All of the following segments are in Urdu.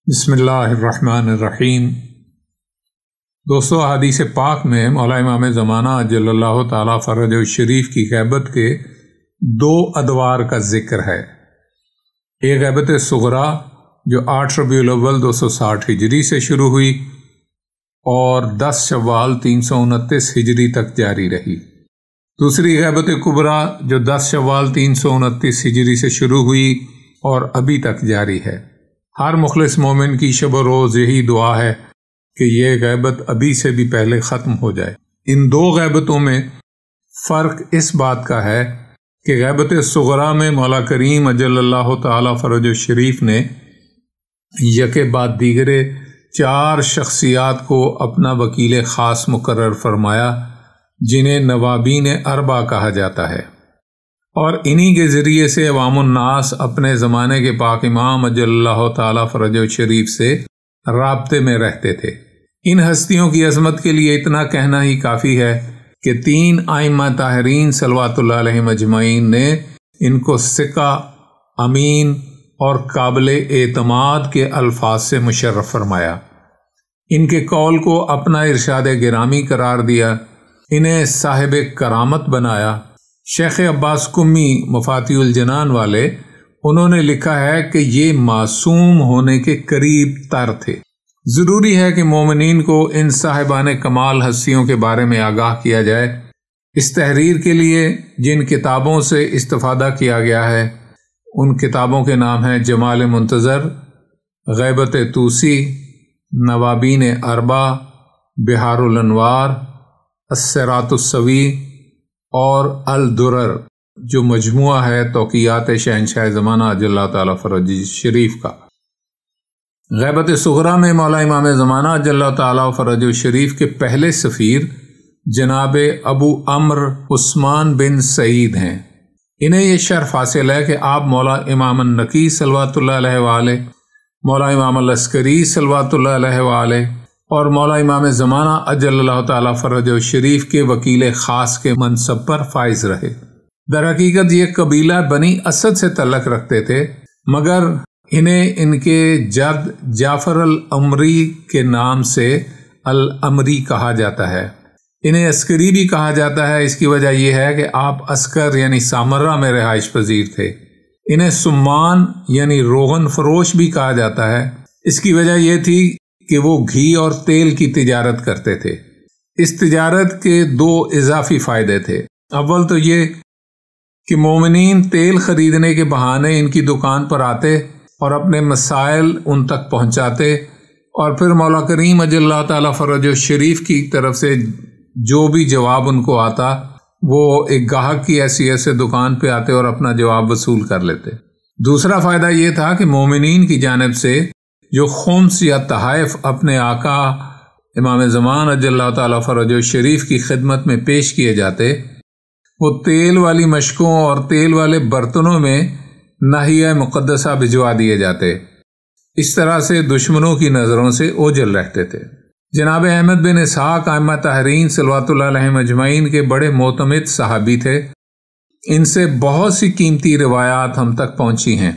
بسم اللہ الرحمن الرحیم۔ دوستو، حدیث پاک میں مولا امام زمانہ جل اللہ تعالیٰ فرج شریف کی غیبت کے دو ادوار کا ذکر ہے۔ ایک غیبت صغریٰ جو 8 ربیع الاول 260 ہجری سے شروع ہوئی اور 10 شوال 329 ہجری تک جاری رہی۔ دوسری غیبت کبریٰ جو 10 شوال 329 ہجری سے شروع ہوئی اور ابھی تک جاری ہے۔ ہر مخلص مومن کی شب و روز یہی دعا ہے کہ یہ غیبت ابھی سے بھی پہلے ختم ہو جائے۔ ان دو غیبتوں میں فرق اس بات کا ہے کہ غیبت صغریٰ میں مولا کریم اجل اللہ تعالیٰ فرج شریف نے یکے بعد دیگرے 4 شخصیات کو اپنا وکیل خاص مقرر فرمایا، جنہیں نوابین اربع کہا جاتا ہے، اور انہی کے ذریعے سے عوام الناس اپنے زمانے کے پاک امام اجل اللہ تعالیٰ فرج شریف سے رابطے میں رہتے تھے۔ ان ہستیوں کی عظمت کے لیے اتنا کہنا ہی کافی ہے کہ 3 ائمہ طاہرین صلوات اللہ علیہم اجمعین نے ان کو ثقہ، امین اور قابل اعتماد کے الفاظ سے مشرف فرمایا۔ ان کے قول کو اپنا ارشاد گرامی قرار دیا، انہیں صاحب کرامت بنایا۔ شیخ عباس قمی مفاتیح الجنان والے، انہوں نے لکھا ہے کہ یہ معصوم ہونے کے قریب تر تھے۔ ضروری ہے کہ مومنین کو ان صاحبان کمال ہستیوں کے بارے میں آگاہ کیا جائے۔ اس تحریر کے لیے جن کتابوں سے استفادہ کیا گیا ہے ان کتابوں کے نام ہیں جمال منتظر، غیبت طوسی، نوابین اربع، بحار الانوار، الصراط السوی اور الدرر، جو مجموعہ ہے توقیات شہنشاہ زمانہ اجل اللہ تعالیٰ فرج شریف کا۔ غیبت صغریٰ میں مولا امام زمانہ اجل اللہ تعالیٰ فرج شریف کے پہلے سفیر جناب ابو عمر عثمان بن سعید ہیں۔ انہیں یہ شرف حاصل ہے کہ آپ مولا امام النقی صلوات اللہ علیہ وآلہ، مولا امام العسکری صلوات اللہ علیہ وآلہ اور مولا امام زمانہ اجل اللہ تعالیٰ فرج شریف کے وکیل خاص کے منصب پر فائز رہے۔ در حقیقت یہ قبیلہ بنی اسد سے تعلق رکھتے تھے، مگر انہیں ان کے جد جعفر العمری کے نام سے العمری کہا جاتا ہے۔ انہیں عسکری بھی کہا جاتا ہے، اس کی وجہ یہ ہے کہ آپ عسکر یعنی سامرہ میں رہائش پذیر تھے۔ انہیں سمان یعنی روغن فروش بھی کہا جاتا ہے، اس کی وجہ یہ تھی کہ وہ گھی اور تیل کی تجارت کرتے تھے۔ اس تجارت کے 2 اضافی فائدے تھے۔ اول تو یہ کہ مومنین تیل خریدنے کے بہانے ان کی دکان پر آتے اور اپنے مسائل ان تک پہنچاتے، اور پھر مولا کریم اجل اللہ تعالیٰ فرج شریف کی طرف سے جو بھی جواب ان کو آتا وہ ایک گاہک کی حیثیت سے دکان پہ آتے اور اپنا جواب وصول کر لیتے۔ دوسرا فائدہ یہ تھا کہ مومنین کی جانب سے جو خمس یا تحائف اپنے آقا امام زمان اجل اللہ تعالیٰ فرج شریف کی خدمت میں پیش کیے جاتے، وہ تیل والی مشکوں اور تیل والے برتنوں میں ناحیہ مقدسہ بھجوا دیے جاتے۔ اس طرح سے دشمنوں کی نظروں سے اوجھل رہتے تھے۔ جناب احمد بن اسحاق ائمہ طاہرین صلوات اللہ علیہم اجمعین کے بڑے معتمد صحابی تھے۔ ان سے بہت سی قیمتی روایات ہم تک پہنچی ہیں۔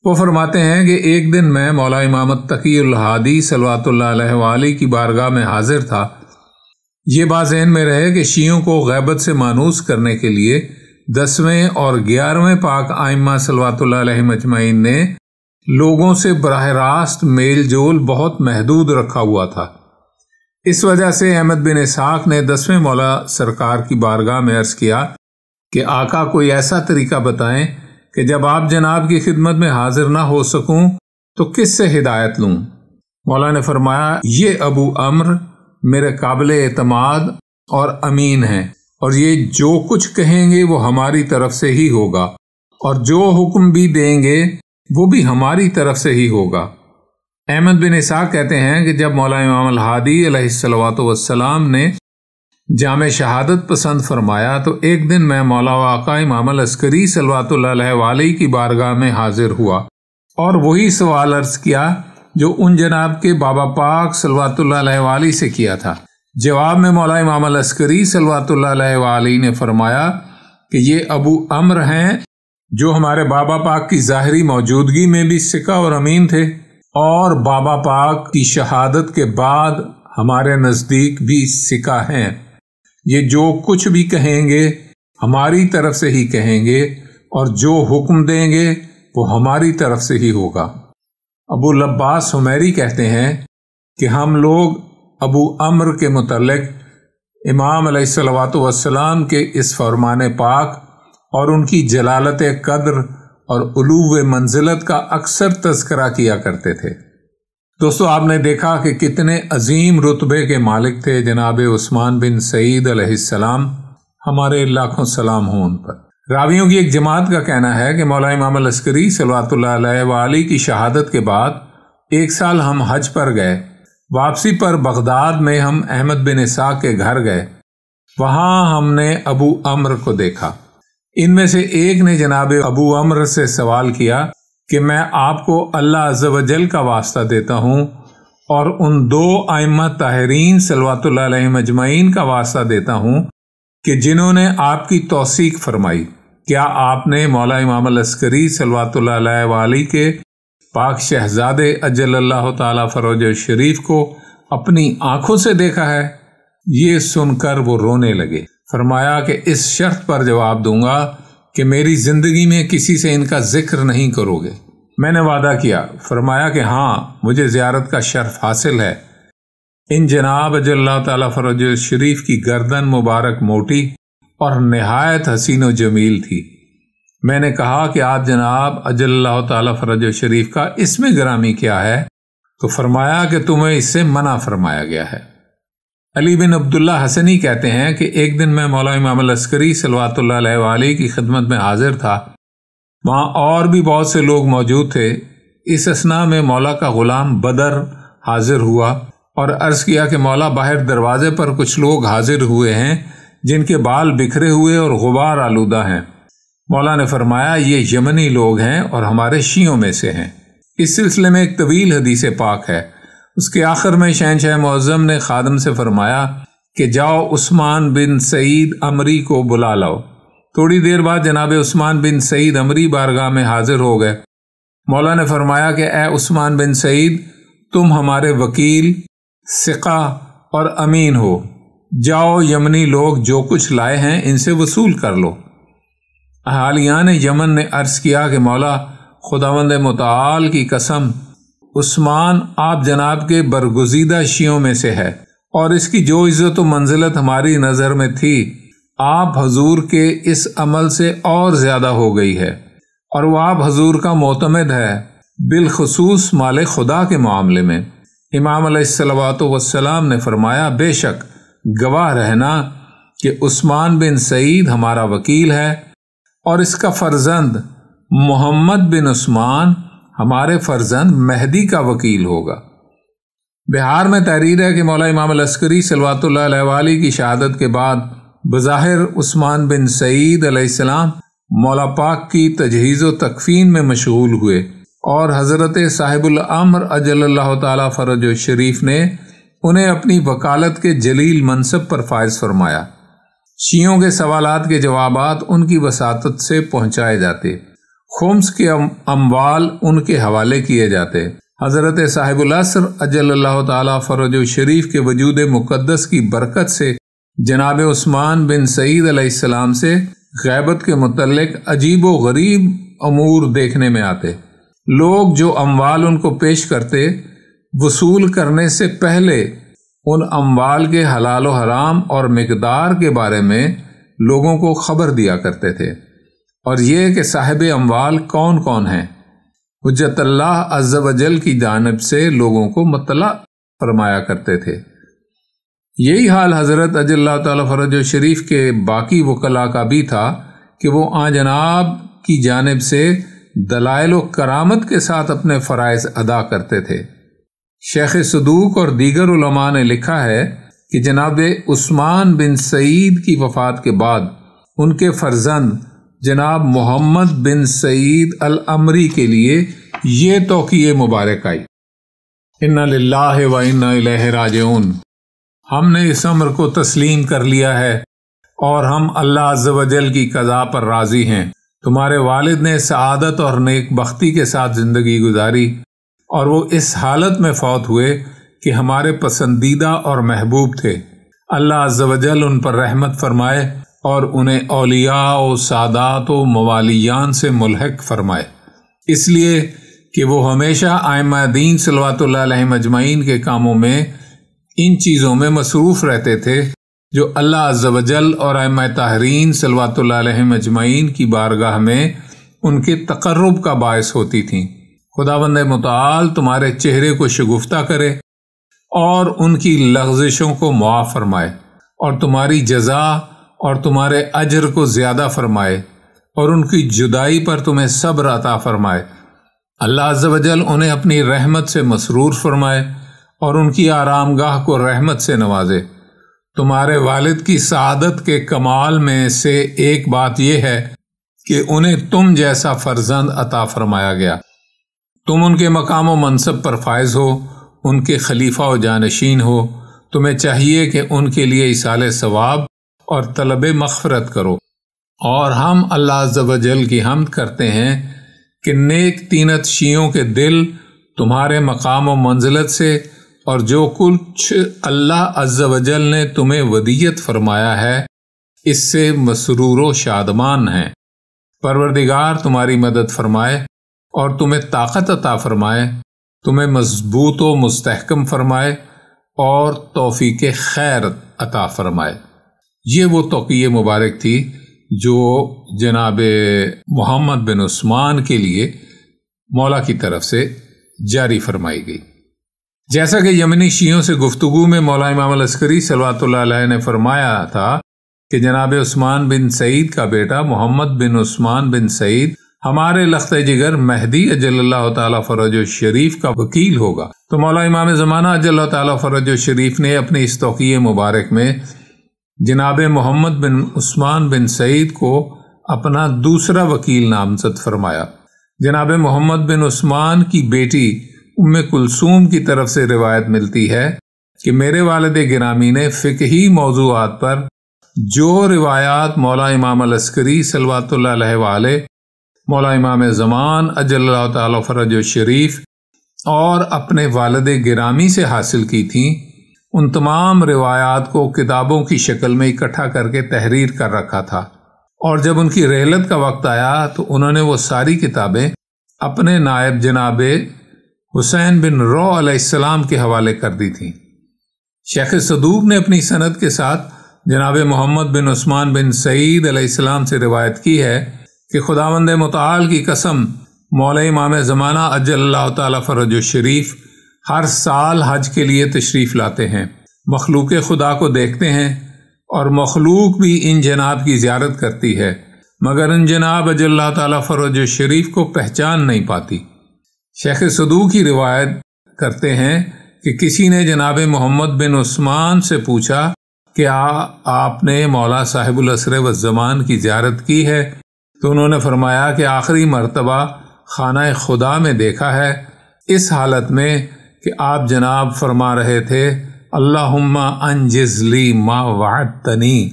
وہ فرماتے ہیں کہ ایک دن میں مولا امام التقی الہادی صلوات اللہ علیہ وآلہ کی بارگاہ میں حاضر تھا۔ یہ بات ذہن میں رہے کہ شیعوں کو غیبت سے مانوس کرنے کے لیے 10ویں اور 11ویں پاک ائمہ صلوات اللہ علیہ اجمعین نے لوگوں سے براہ راست میل جول بہت محدود رکھا ہوا تھا۔ اس وجہ سے احمد بن اسحاق نے 10ویں مولا سرکار کی بارگاہ میں عرض کیا کہ آقا کوئی ایسا طریقہ بتائیں کہ جب آپ جناب کی خدمت میں حاضر نہ ہو سکوں تو کس سے ہدایت لوں؟ مولا نے فرمایا، یہ ابو عمر میرے قابل اعتماد اور امین ہیں، اور یہ جو کچھ کہیں گے وہ ہماری طرف سے ہی ہوگا، اور جو حکم بھی دیں گے وہ بھی ہماری طرف سے ہی ہوگا۔ احمد بن اسحاق کہتے ہیں کہ جب مولا امام الہادی علیہ الصلوۃ والسلام نے جامع شہادت پسند فرمایا تو ایک دن میں مولا و آقا امام العسکری صلوات اللہ علیہ وآلہ کی بارگاہ میں حاضر ہوا اور وہی سوال عرض کیا جو ان جناب کے بابا پاک صلوات اللہ علیہ وآلہ سے کیا تھا۔ جواب میں مولا امام العسکری صلوات اللہ علیہ وآلہ نے فرمایا کہ یہ ابو عمر ہیں جو ہمارے بابا پاک کی ظاہری موجودگی میں بھی ثقہ اور امین تھے اور بابا پاک کی شہادت کے بعد ہمارے نزدیک بھی سکہ ہیں۔ یہ جو کچھ بھی کہیں گے ہماری طرف سے ہی کہیں گے، اور جو حکم دیں گے وہ ہماری طرف سے ہی ہوگا۔ ابو العباس حمیری کہتے ہیں کہ ہم لوگ ابو عمرو کے متعلق امام علیہ الصلوۃ والسلام کے اس فرمان پاک اور ان کی جلالت قدر اور علو منزلت کا اکثر تذکرہ کیا کرتے تھے۔ دوستو، آپ نے دیکھا کہ کتنے عظیم رتبے کے مالک تھے جناب عثمان بن سعید علیہ السلام، ہمارے لاکھوں سلام ہوں ان پر۔ راویوں کی ایک جماعت کا کہنا ہے کہ مولا امام العسکری صلوات اللہ علیہ وآلہ کی شہادت کے بعد 1 سال ہم حج پر گئے۔ واپسی پر بغداد میں ہم احمد بن اسحاق کے گھر گئے، وہاں ہم نے ابو عمرو کو دیکھا۔ ان میں سے ایک نے جناب ابو عمرو سے سوال کیا کہ میں آپ کو اللہ عز و جل کا واسطہ دیتا ہوں اور ان 2 ائمہ طاہرین صلوات اللہ علیہم اجمعین کا واسطہ دیتا ہوں کہ جنہوں نے آپ کی توثیق فرمائی، کیا آپ نے مولا امام العسکری صلوات اللہ علیہ وآلہ کے پاک شہزادے اجل اللہ تعالی فروج شریف کو اپنی آنکھوں سے دیکھا ہے؟ یہ سن کر وہ رونے لگے۔ فرمایا کہ اس شرط پر جواب دوں گا کہ میری زندگی میں کسی سے ان کا ذکر نہیں کرو گے۔ میں نے وعدہ کیا۔ فرمایا کہ ہاں، مجھے زیارت کا شرف حاصل ہے۔ ان جناب اجل اللہ تعالی فروج شریف کی گردن مبارک موٹی اور نہایت حسین و جمیل تھی۔ میں نے کہا کہ آپ جناب اجل اللہ تعالی فرج شریف کا اسم گرامی کیا ہے؟ تو فرمایا کہ تمہیں اس سے منع فرمایا گیا ہے۔ علی بن عبداللہ حسنی کہتے ہیں کہ ایک دن میں مولا امام العسکری صلوات اللہ علیہ وآلہ کی خدمت میں حاضر تھا۔ وہاں اور بھی بہت سے لوگ موجود تھے۔ اس اثناء میں مولا کا غلام بدر حاضر ہوا اور عرض کیا کہ مولا، باہر دروازے پر کچھ لوگ حاضر ہوئے ہیں جن کے بال بکھرے ہوئے اور غبار آلودہ ہیں۔ مولا نے فرمایا یہ یمنی لوگ ہیں اور ہمارے شیعوں میں سے ہیں۔ اس سلسلے میں ایک طویل حدیث پاک ہے۔ اس کے آخر میں شہنشاہ معظم نے خادم سے فرمایا کہ جاؤ عثمان بن سعید عمری کو بلا لاؤ۔ تھوڑی دیر بعد جناب عثمان بن سعید عمری بارگاہ میں حاضر ہو گئے۔ مولا نے فرمایا کہ اے عثمان بن سعید، تم ہمارے وکیل، ثقہ اور امین ہو۔ جاؤ یمنی لوگ جو کچھ لائے ہیں ان سے وصول کر لو۔ اہالیان یمن نے عرض کیا کہ مولا، خداوند متعال کی قسم، عثمان آپ جناب کے برگزیدہ شیعوں میں سے ہے، اور اس کی جو عزت و منزلت ہماری نظر میں تھی آپ حضور کے اس عمل سے اور زیادہ ہو گئی ہے، اور وہ آپ حضور کا معتمد ہے، بالخصوص مال خدا کے معاملے میں۔ امام علیہ الصلوۃ والسلام نے فرمایا بے شک گواہ رہنا کہ عثمان بن سعید ہمارا وکیل ہے، اور اس کا فرزند محمد بن عثمان ہمارے فرزند مہدی کا وکیل ہوگا۔ بہار میں تحریر ہے کہ مولا امام العسکری صلوات اللہ علیہ وآلہ کی شہادت کے بعد بظاہر عثمان بن سعید علیہ السلام مولا پاک کی تجہیز و تکفین میں مشغول ہوئے، اور حضرت صاحب الامر اجل اللہ تعالی فرج شریف نے انہیں اپنی وکالت کے جلیل منصب پر فائز فرمایا۔ شیعوں کے سوالات کے جوابات ان کی وساطت سے پہنچائے جاتے، خمس کے اموال ان کے حوالے کیے جاتے۔ حضرت صاحب العصر اجل اللہ تعالی فرج شریف کے وجود مقدس کی برکت سے جناب عثمان بن سعید علیہ السلام سے غیبت کے متعلق عجیب و غریب امور دیکھنے میں آتے۔ لوگ جو اموال ان کو پیش کرتے، وصول کرنے سے پہلے ان اموال کے حلال و حرام اور مقدار کے بارے میں لوگوں کو خبر دیا کرتے تھے، اور یہ کہ صاحب اموال کون کون ہیں۔ حجت اللہ عز و جل کی جانب سے لوگوں کو مطلع فرمایا کرتے تھے۔ یہی حال حضرت اجل اللہ تعالی فرج شریف کے باقی وکلاء کا بھی تھا کہ وہ آن جناب کی جانب سے دلائل و کرامت کے ساتھ اپنے فرائض ادا کرتے تھے۔ شیخ صدوق اور دیگر علماء نے لکھا ہے کہ جناب عثمان بن سعید کی وفات کے بعد ان کے فرزند جناب محمد بن سعید العمری کے لیے یہ توقیع مبارک آئی، انا للہ و انا الیہ راجعون۔ ہم نے اس امر کو تسلیم کر لیا ہے اور ہم اللہ عز و جل کی قضا پر راضی ہیں۔ تمہارے والد نے سعادت اور نیک بختی کے ساتھ زندگی گزاری اور وہ اس حالت میں فوت ہوئے کہ ہمارے پسندیدہ اور محبوب تھے۔ اللہ عز و جل ان پر رحمت فرمائے اور انہیں اولیاء و سادات و موالیان سے ملحق فرمائے، اس لیے کہ وہ ہمیشہ ائمہ دین صلوات اللہ علیہم اجمعین کے کاموں میں ان چیزوں میں مصروف رہتے تھے جو اللہ عز و جل اور ائمہ طاہرین صلوات اللہ علیہم اجمعین کی بارگاہ میں ان کے تقرب کا باعث ہوتی تھیں۔ خداوند متعال تمہارے چہرے کو شگفتہ کرے اور ان کی لغزشوں کو معاف فرمائے، اور تمہاری جزا اور تمہارے اجر کو زیادہ فرمائے، اور ان کی جدائی پر تمہیں صبر عطا فرمائے۔ اللہ عز و جل انہیں اپنی رحمت سے مسرور فرمائے اور ان کی آرام گاہ کو رحمت سے نوازے۔ تمہارے والد کی سعادت کے کمال میں سے ایک بات یہ ہے کہ انہیں تم جیسا فرزند عطا فرمایا گیا۔ تم ان کے مقام و منصب پر فائز ہو، ان کے خلیفہ و جانشین ہو۔ تمہیں چاہیے کہ ان کے لیے ایصال ثواب اور طلب مغفرت کرو، اور ہم اللہ عز و جل کی حمد کرتے ہیں کہ نیک طینت شیعوں کے دل تمہارے مقام و منزلت سے اور جو کچھ اللہ عز و جل نے تمہیں ودیت فرمایا ہے اس سے مسرور و شادمان ہیں۔ پروردگار تمہاری مدد فرمائے اور تمہیں طاقت عطا فرمائے، تمہیں مضبوط و مستحکم فرمائے اور توفیق خیر عطا فرمائے۔ یہ وہ توقیع مبارک تھی جو جناب محمد بن عثمان کے لیے مولا کی طرف سے جاری فرمائی گئی۔ جیسا کہ یمنی شیعوں سے گفتگو میں مولا امام العسکری صلوات اللہ علیہ نے فرمایا تھا کہ جناب عثمان بن سعید کا بیٹا محمد بن عثمان بن سعید ہمارے لخت جگر مہدی اجل اللہ تعالیٰ فرج الشریف کا وکیل ہوگا، تو مولا امام زمانہ اجل اللہ تعالیٰ فرج الشریف نے اپنی اس توقیع مبارک میں جناب محمد بن عثمان بن سعید کو اپنا دوسرا وکیل نامزد فرمایا۔ جناب محمد بن عثمان کی بیٹی ام کلثوم کی طرف سے روایت ملتی ہے کہ میرے والد گرامی نے فقہی موضوعات پر جو روایات مولا امام العسکری صلوات اللہ علیہ وآلہ، مولا امام زمان اجل اللہ تعالی فرج الشریف اور اپنے والد گرامی سے حاصل کی تھیں، ان تمام روایات کو کتابوں کی شکل میں اکٹھا کر کے تحریر کر رکھا تھا، اور جب ان کی رحلت کا وقت آیا تو انہوں نے وہ ساری کتابیں اپنے نائب جناب حسین بن رو علیہ السلام کے حوالے کر دی تھیں۔ شیخ صدوق نے اپنی سند کے ساتھ جناب محمد بن عثمان بن سعید علیہ السلام سے روایت کی ہے کہ خداوند متعال کی قسم، مولا امام زمانہ اجل اللہ تعالی فرج الشریف ہر سال حج کے لیے تشریف لاتے ہیں، مخلوق خدا کو دیکھتے ہیں، اور مخلوق بھی ان جناب کی زیارت کرتی ہے، مگر ان جناب اجل اللہ تعالی فرج الشریف کو پہچان نہیں پاتی۔ شیخ صدوق کی روایت کرتے ہیں کہ کسی نے جناب محمد بن عثمان سے پوچھا کہ آپ نے مولا صاحب العصر والزمان کی زیارت کی ہے؟ تو انہوں نے فرمایا کہ آخری مرتبہ خانہ خدا میں دیکھا ہے، اس حالت میں کہ آپ جناب فرما رہے تھے اللہم انجز لی ما وعدتنی،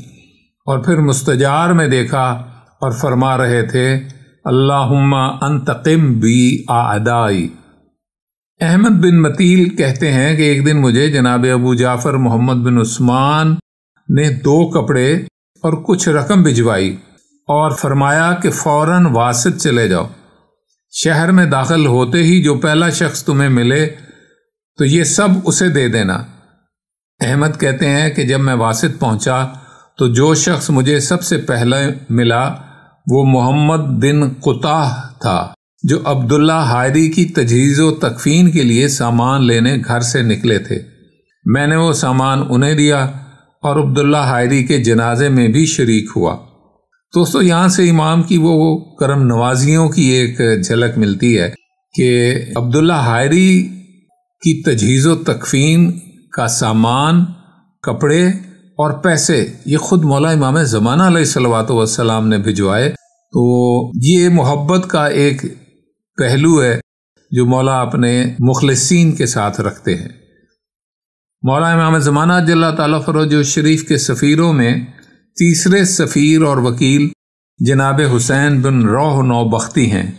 اور پھر مستجار میں دیکھا اور فرما رہے تھے اللہم انتقم بی اعدائی۔ احمد بن متیل کہتے ہیں کہ ایک دن مجھے جناب ابو جعفر محمد بن عثمان نے 2 کپڑے اور کچھ رقم بھجوائی اور فرمایا کہ فوراً واسط چلے جاؤ، شہر میں داخل ہوتے ہی جو پہلا شخص تمہیں ملے تو یہ سب اسے دے دینا۔ احمد کہتے ہیں کہ جب میں واسط پہنچا تو جو شخص مجھے سب سے پہلے ملا وہ محمد بن قطاع تھا، جو عبداللہ حائری کی تجہیز و تکفین کے لیے سامان لینے گھر سے نکلے تھے۔ میں نے وہ سامان انہیں دیا اور عبداللہ حائری کے جنازے میں بھی شریک ہوا۔ دوستو، یہاں سے امام کی وہ کرم نوازیوں کی ایک جھلک ملتی ہے کہ عبداللہ حائری کی تجہیز و تکفین کا سامان، کپڑے اور پیسے یہ خود مولا امام زمانہ علیہ الصلوۃ والسلام نے بھجوائے۔ تو یہ محبت کا ایک پہلو ہے جو مولا اپنے مخلصین کے ساتھ رکھتے ہیں۔ مولا امام زمانہ اجل اللہ تعالی فرج الشریف کے سفیروں میں تیسرے سفیر اور وکیل جناب حسین بن روح نوبختی ہیں۔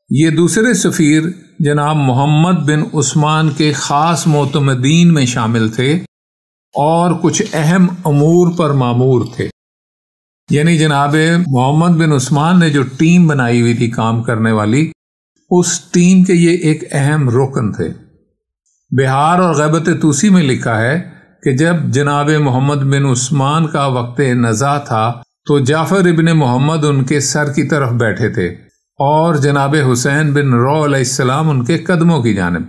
یہ دوسرے سفیر جناب محمد بن عثمان کے خاص معتمدین میں شامل تھے اور کچھ اہم امور پر مامور تھے۔ یعنی جناب محمد بن عثمان نے جو ٹیم بنائی ہوئی تھی کام کرنے والی، اس ٹیم کے یہ ایک اہم رکن تھے۔ بہار اور غیبت طوسی میں لکھا ہے کہ جب جناب محمد بن عثمان کا وقت نزاع تھا تو جعفر ابن محمد ان کے سر کی طرف بیٹھے تھے اور جناب حسین بن رو علیہ السلام ان کے قدموں کی جانب۔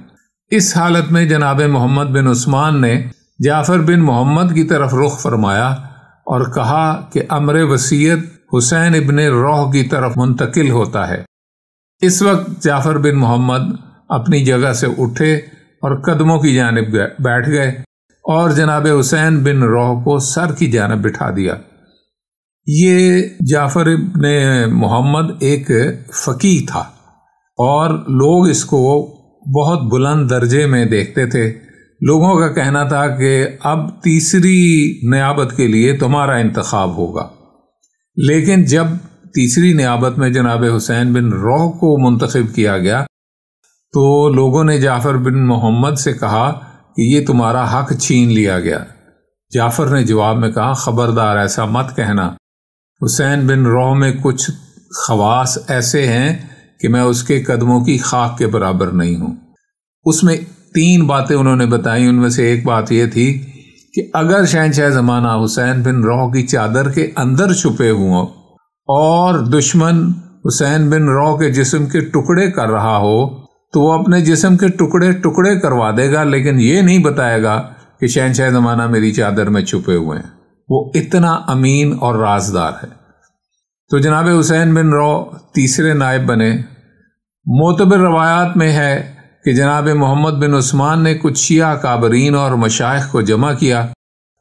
اس حالت میں جناب محمد بن عثمان نے جعفر بن محمد کی طرف رخ فرمایا اور کہا کہ امر وصیت حسین ابن روح کی طرف منتقل ہوتا ہے۔ اس وقت جعفر بن محمد اپنی جگہ سے اٹھے اور قدموں کی جانب بیٹھ گئے اور جناب حسین بن روح کو سر کی جانب بٹھا دیا۔ یہ جعفر ابن محمد ایک فقیہ تھا اور لوگ اس کو بہت بلند درجے میں دیکھتے تھے۔ لوگوں کا کہنا تھا کہ اب تیسری نیابت کے لیے تمہارا انتخاب ہوگا، لیکن جب تیسری نیابت میں جناب حسین بن روح کو منتخب کیا گیا تو لوگوں نے جعفر بن محمد سے کہا کہ یہ تمہارا حق چھین لیا گیا۔ جعفر نے جواب میں کہا، خبردار ایسا مت کہنا، حسین بن روح میں کچھ خواص ایسے ہیں کہ میں اس کے قدموں کی خاک کے برابر نہیں ہوں۔ اس میں 3 باتیں انہوں نے بتائی، ان میں سے ایک بات یہ تھی کہ اگر شہنشاہ زمانہ حسین بن روح کی چادر کے اندر چھپے ہوں اور دشمن حسین بن روح کے جسم کے ٹکڑے کر رہا ہو تو وہ اپنے جسم کے ٹکڑے ٹکڑے کروا دے گا، لیکن یہ نہیں بتائے گا کہ شہنشاہ زمانہ میری چادر میں چھپے ہوئے ہیں۔ وہ اتنا امین اور رازدار ہے۔ تو جناب حسین بن روح تیسرے نائب بنے۔ معتبر روایات میں ہے کہ جناب محمد بن عثمان نے کچھ شیعہ کابرین اور مشائخ کو جمع کیا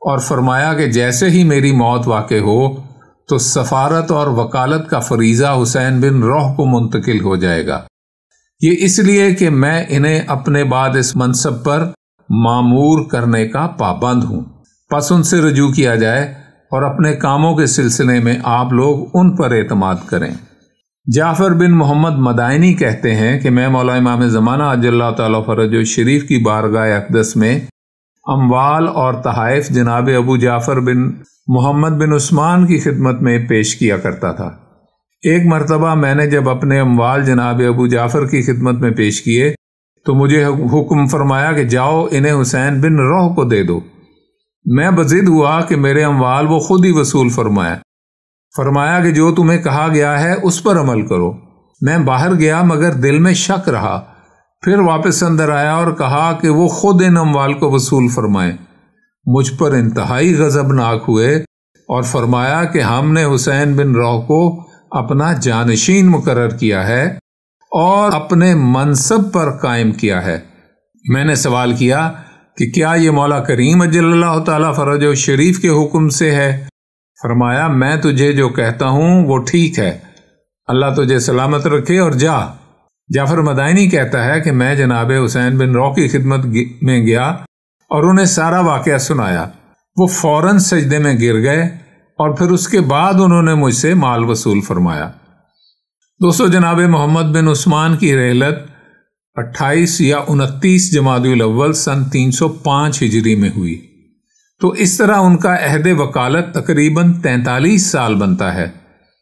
اور فرمایا کہ جیسے ہی میری موت واقع ہو تو سفارت اور وکالت کا فریضہ حسین بن روح کو منتقل ہو جائے گا۔ یہ اس لیے کہ میں انہیں اپنے بعد اس منصب پر مامور کرنے کا پابند ہوں، پس ان سے رجوع کیا جائے اور اپنے کاموں کے سلسلے میں آپ لوگ ان پر اعتماد کریں۔ جعفر بن محمد مدائنی کہتے ہیں کہ میں مولا امام زمانہ عجل اللہ تعالیٰ فرجہ الشریف کی بارگاہ اقدس میں اموال اور تحائف جناب ابو جعفر بن محمد بن عثمان کی خدمت میں پیش کیا کرتا تھا۔ ایک مرتبہ میں نے جب اپنے اموال جناب ابو جعفر کی خدمت میں پیش کیے تو مجھے حکم فرمایا کہ جاؤ انہیں حسین بن روح کو دے دو۔ میں بضد ہوا کہ میرے اموال وہ خود ہی وصول فرمایا کہ جو تمہیں کہا گیا ہے اس پر عمل کرو۔ میں باہر گیا مگر دل میں شک رہا، پھر واپس اندر آیا اور کہا کہ وہ خود ان اموال کو وصول فرمائیں۔ مجھ پر انتہائی غضبناک ہوئے اور فرمایا کہ ہم نے حسین بن روح کو اپنا جانشین مقرر کیا ہے اور اپنے منصب پر قائم کیا ہے۔ میں نے سوال کیا کہ کیا یہ مولا کریم اجل اللہ تعالیٰ فرجہ الشریف کے حکم سے ہے؟ فرمایا میں تجھے جو کہتا ہوں وہ ٹھیک ہے، اللہ تجھے سلامت رکھے اور جا۔ جعفر مدائنی کہتا ہے کہ میں جناب حسین بن روح کی خدمت میں گیا اور انہیں سارا واقعہ سنایا۔ وہ فوراً سجدے میں گر گئے اور پھر اس کے بعد انہوں نے مجھ سے مال وصول فرمایا۔ دوستو، جناب محمد بن عثمان کی رحلت 28 یا 29 جمادی الاول سن 305 ہجری میں ہوئی، تو اس طرح ان کا عہد وکالت تقریباً 43 سال بنتا ہے۔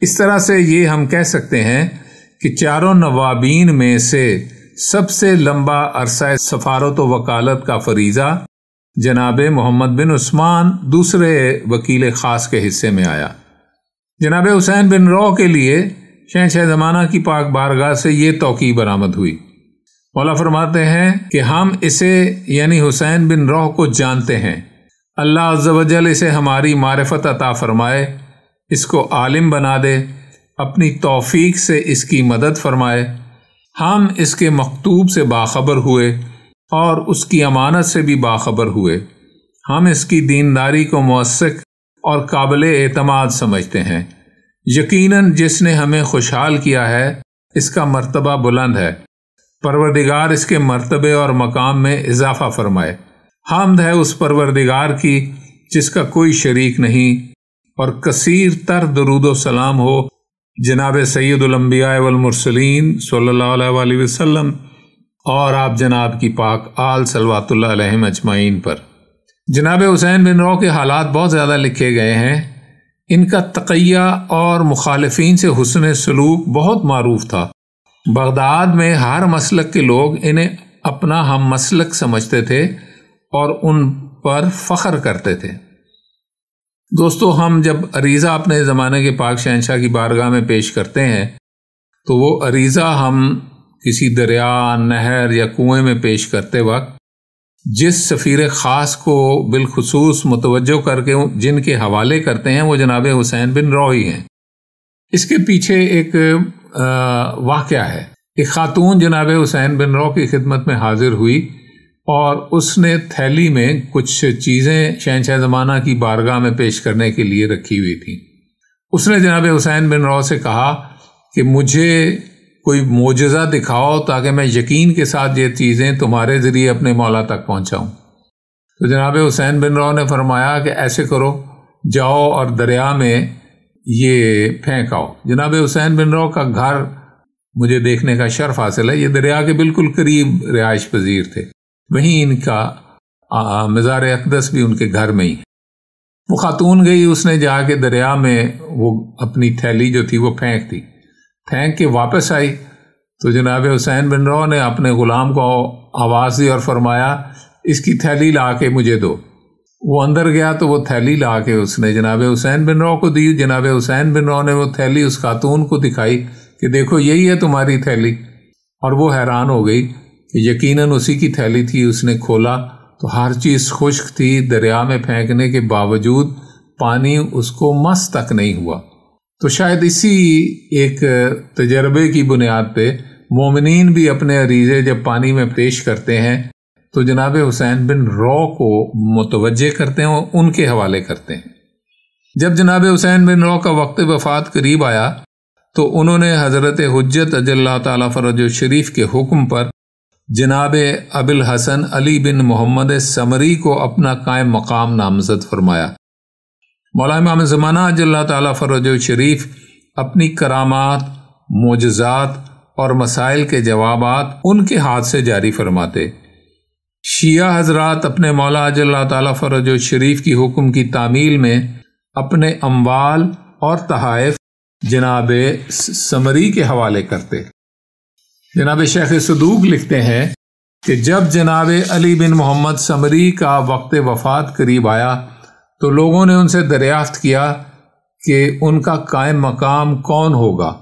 اس طرح سے یہ ہم کہہ سکتے ہیں کہ چاروں نوابین میں سے سب سے لمبا عرصہ سفارت و وکالت کا فریضہ جناب محمد بن عثمان دوسرے وکیل خاص کے حصے میں آیا۔ جناب حسین بن روح کے لیے شہنشاہ زمانہ کی پاک بارگاہ سے یہ توقیع برآمد ہوئی۔ مولا فرماتے ہیں کہ ہم اسے یعنی حسین بن روح کو جانتے ہیں، اللہ عز و جل اسے ہماری معرفت عطا فرمائے، اس کو عالم بنا دے، اپنی توفیق سے اس کی مدد فرمائے۔ ہم اس کے مکتوب سے باخبر ہوئے اور اس کی امانت سے بھی باخبر ہوئے۔ ہم اس کی دینداری کو موثق اور قابل اعتماد سمجھتے ہیں۔ یقیناً جس نے ہمیں خوشحال کیا ہے اس کا مرتبہ بلند ہے، پروردگار اس کے مرتبے اور مقام میں اضافہ فرمائے۔ حمد ہے اس پروردگار کی جس کا کوئی شریک نہیں، اور کثیر تر درود و سلام ہو جناب سید الانبیاء والمرسلین صلی اللہ علیہ وآلہ وسلم اور آپ جناب کی پاک آل صلوات اللہ علیہم اجمعین پر۔ جناب حسین بن رو کے حالات بہت زیادہ لکھے گئے ہیں۔ ان کا تقیہ اور مخالفین سے حسن سلوک بہت معروف تھا۔ بغداد میں ہر مسلک کے لوگ انہیں اپنا ہم مسلک سمجھتے تھے اور ان پر فخر کرتے تھے۔ دوستو، ہم جب عریضہ اپنے زمانے کے پاک شہنشاہ کی بارگاہ میں پیش کرتے ہیں تو وہ عریضہ ہم کسی دریا، نہر یا کنویں میں پیش کرتے وقت جس سفیر خاص کو بالخصوص متوجہ کر کے جن کے حوالے کرتے ہیں وہ جناب حسین بن رو ہی ہیں۔ اس کے پیچھے ایک واقعہ ہے۔ ایک خاتون جناب حسین بن رو کی خدمت میں حاضر ہوئی اور اس نے تھیلی میں کچھ چیزیں شہنشاہ زمانہ کی بارگاہ میں پیش کرنے کے لیے رکھی ہوئی تھیں۔ اس نے جناب حسین بن رو سے کہا کہ مجھے کوئی معجزہ دکھاؤ تاکہ میں یقین کے ساتھ یہ چیزیں تمہارے ذریعے اپنے مولا تک پہنچاؤں۔ تو جناب حسین بن رو نے فرمایا کہ ایسے کرو، جاؤ اور دریا میں یہ پھینک آؤ۔ جناب حسین بن رو کا گھر مجھے دیکھنے کا شرف حاصل ہے، یہ دریا کے بالکل قریب رہائش پذیر تھے، وہیں ان کا مزار اقدس بھی ان کے گھر میں ہی ہے۔ وہ خاتون گئی، اس نے جا کے دریا میں وہ اپنی تھیلی جو تھی وہ پھینک دی۔ پھینک کے واپس آئی تو جناب حسین بن رو نے اپنے غلام کو آواز دی اور فرمایا اس کی تھیلی لا کے مجھے دو۔ وہ اندر گیا تو وہ تھیلی لا کے اس نے جناب حسین بن رو کو دی۔ جناب حسین بن رو نے وہ تھیلی اس خاتون کو دکھائی کہ دیکھو یہی ہے تمہاری تھیلی، اور وہ حیران ہو گئی کہ یقیناً اسی کی تھیلی تھی۔ اس نے کھولا تو ہر چیز خشک تھی، دریا میں پھینکنے کے باوجود پانی اس کو مس تک نہیں ہوا۔ تو شاید اسی ایک تجربے کی بنیاد پہ مومنین بھی اپنے عریضے جب پانی میں پیش کرتے ہیں تو جناب حسین بن رو کو متوجہ کرتے ہیں اور ان کے حوالے کرتے ہیں۔ جب جناب حسین بن رو کا وقت وفات قریب آیا تو انہوں نے حضرت حجت اجل اللہ تعالیٰ فرجہ شریف کے حکم پر جناب ابو الحسن علی بن محمد سمری کو اپنا قائم مقام نامزد فرمایا۔ مولا امام زمانہ اجل اللہ تعالیٰ فرجہ شریف اپنی کرامات، معجزات اور مسائل کے جوابات ان کے ہاتھ سے جاری فرماتے۔ شیعہ حضرات اپنے مولا اجل اللہ تعالیٰ فرجہ شریف کی حکم کی تعمیل میں اپنے اموال اور تحائف جناب سمری کے حوالے کرتے۔ جناب شیخ صدوق لکھتے ہیں کہ جب جناب علی بن محمد سمری کا وقت وفات قریب آیا تو لوگوں نے ان سے دریافت کیا کہ ان کا قائم مقام کون ہوگا۔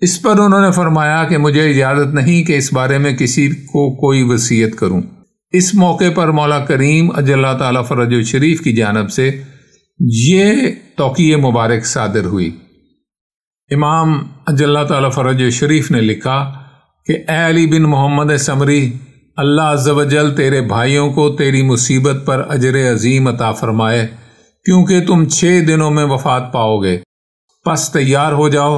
اس پر انہوں نے فرمایا کہ مجھے اجازت نہیں کہ اس بارے میں کسی کو کوئی وصیت کروں۔ اس موقع پر مولا کریم اجل اللہ تعالیٰ فرجہ شریف کی جانب سے یہ توقیع مبارک صادر ہوئی۔ امام اجل اللہ تعالیٰ فرجہ شریف نے لکھا کہ اے علی بن محمد سمری، اللہ عز و جل تیرے بھائیوں کو تیری مصیبت پر اجر عظیم عطا فرمائے، کیونکہ تم 6 دنوں میں وفات پاؤ گے۔ پس تیار ہو جاؤ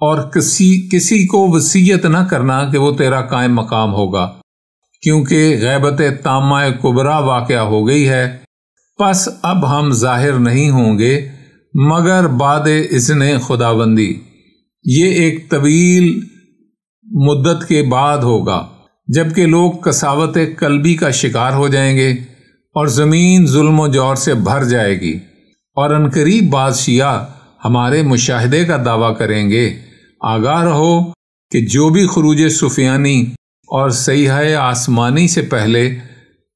اور کسی کو وصیت نہ کرنا کہ وہ تیرا قائم مقام ہوگا، کیونکہ غیبت تامہ کبریٰ واقعہ ہو گئی ہے۔ پس اب ہم ظاہر نہیں ہوں گے مگر بعد اذن خداوندی، یہ ایک طویل مدت کے بعد ہوگا، جبکہ لوگ قساوت قلبی کا شکار ہو جائیں گے اور زمین ظلم و جور سے بھر جائے گی، اور عنقریب بعض شیعہ ہمارے مشاہدے کا دعویٰ کریں گے۔ آگاہ رہو کہ جو بھی خروج سفیانی اور صیحہ آسمانی سے پہلے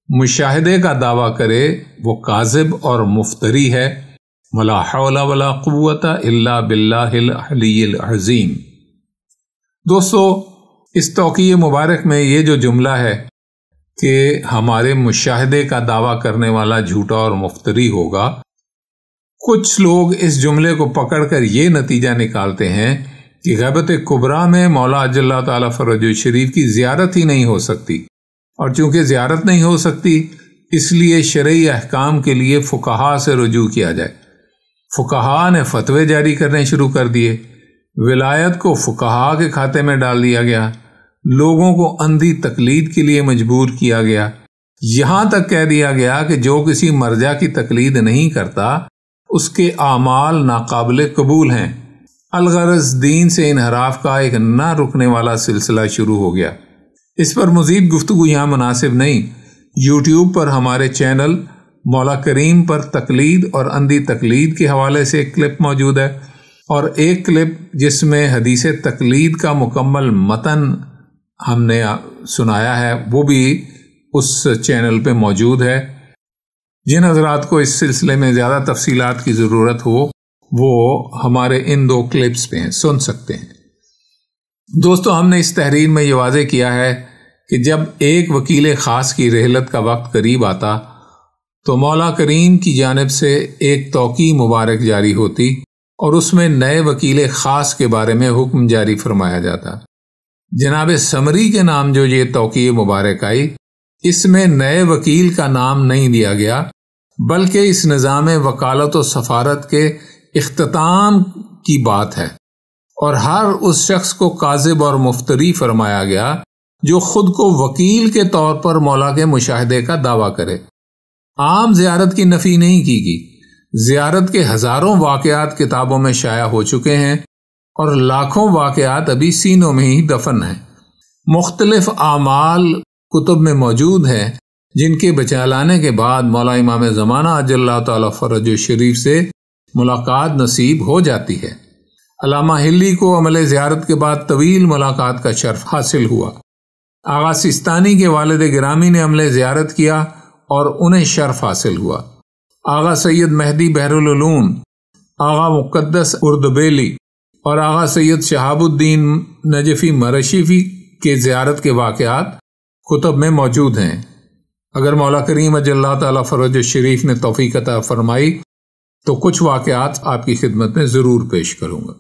مشاہدے کا دعویٰ کرے وہ کاذب اور مفتری ہے۔ ولا حول ولا قوت الا باللہ العلی العظیم۔ دوستو، اس توقیع مبارک میں یہ جو جملہ ہے کہ ہمارے مشاہدے کا دعویٰ کرنے والا جھوٹا اور مفتری ہوگا، کچھ لوگ اس جملے کو پکڑ کر یہ نتیجہ نکالتے ہیں کہ غیبت کبریٰ میں مولا اجل اللہ تعالیٰ فرجہ شریف کی زیارت ہی نہیں ہو سکتی، اور چونکہ زیارت نہیں ہو سکتی اس لیے شرعی احکام کے لیے فقہا سے رجوع کیا جائے۔ فقہا نے فتوے جاری کرنے شروع کر دیے، ولایت کو فقہا کے کھاتے میں ڈال دیا گیا، لوگوں کو اندھی تقلید کے لیے مجبور کیا گیا، یہاں تک کہہ دیا گیا کہ جو کسی مرجع کی تقلید نہیں کرتا اس کے اعمال ناقابل قبول ہیں۔ الغرض دین سے انحراف کا ایک نہ رکنے والا سلسلہ شروع ہو گیا۔ اس پر مزید گفتگو یہاں مناسب نہیں۔ یوٹیوب پر ہمارے چینل مولا کریم پر تقلید اور اندھی تقلید کے حوالے سے ایک کلپ موجود ہے، اور ایک کلپ جس میں حدیث تقلید کا مکمل متن ہم نے سنایا ہے وہ بھی اس چینل پہ موجود ہے۔ جن حضرات کو اس سلسلے میں زیادہ تفصیلات کی ضرورت ہو وہ ہمارے ان 2 کلپس پہ سن سکتے ہیں۔ دوستو، ہم نے اس تحریر میں یہ واضح کیا ہے کہ جب ایک وکیل خاص کی رحلت کا وقت قریب آتا تو مولا کریم کی جانب سے ایک توقیع مبارک جاری ہوتی اور اس میں نئے وکیل خاص کے بارے میں حکم جاری فرمایا جاتا۔ جناب سمری کے نام جو یہ توقیع مبارک آئی، اس میں نئے وکیل کا نام نہیں دیا گیا، بلکہ اس نظام وکالت و سفارت کے اختتام کی بات ہے، اور ہر اس شخص کو کاذب اور مفتری فرمایا گیا جو خود کو وکیل کے طور پر مولا کے مشاہدے کا دعویٰ کرے۔ عام زیارت کی نفی نہیں کی گئی۔ زیارت کے ہزاروں واقعات کتابوں میں شائع ہو چکے ہیں اور لاکھوں واقعات ابھی سینوں میں ہی دفن ہیں۔ مختلف اعمال کتب میں موجود ہیں جن کے بچا لانے کے بعد مولا امام زمانہ عجل اللہ تعالیٰ فرجہ شریف سے ملاقات نصیب ہو جاتی ہے۔ علامہ ہلی کو عمل زیارت کے بعد طویل ملاقات کا شرف حاصل ہوا۔ آغا سستانی کے والد گرامی نے عمل زیارت کیا اور انہیں شرف حاصل ہوا۔ آغا سید مہدی بحر العلوم، آغا مقدس اردبیلی اور آغا سید شہاب الدین نجفی مرشیفی کے زیارت کے واقعات کتب میں موجود ہیں۔ اگر مولا کریم اجل اللہ تعالیٰ فرج شریف نے توفیق عطا فرمائی تو کچھ واقعات آپ کی خدمت میں ضرور پیش کروں گا۔